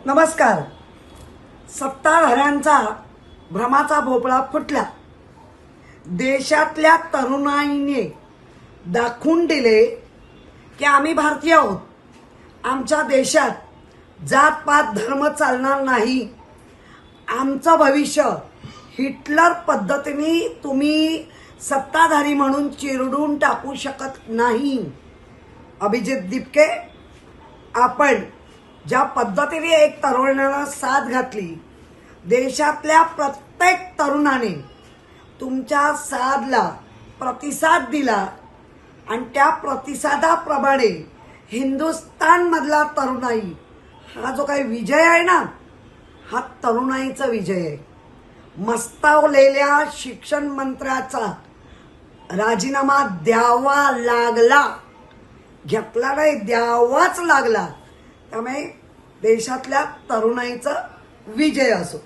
नमस्कार. सत्ताधाऱ्यांचा भ्रमाचा भोपळा फुटला. देशातल्या तरुणाईने दाखवून दिले की आम्ही भारतीय आहोत. आमच्या देशात जातपात धर्म चालणार नाही. आमचं भविष्य हिटलर पद्धतीने तुम्ही सत्ताधारी म्हणून चिरडून टाकू शकत नाही. अभिजित दिपके, आपण ज्या पद्धतीने एक तरुणाला साथ घातली, देशातल्या प्रत्येक तरुणाने तुमच्या साथला प्रतिसाद दिला आणि त्या प्रतिसादाप्रमाणे हिंदुस्थानमधला तरुणाई हा जो काही विजय आहे ना, हा तरुणाईचा विजय आहे. मस्तावलेल्या शिक्षण मंत्र्याचा राजीनामा द्यावा लागला, घेतला नाही, द्यावाच लागला. त्यामुळे देशातल्या तरुणाईचा विजय असो.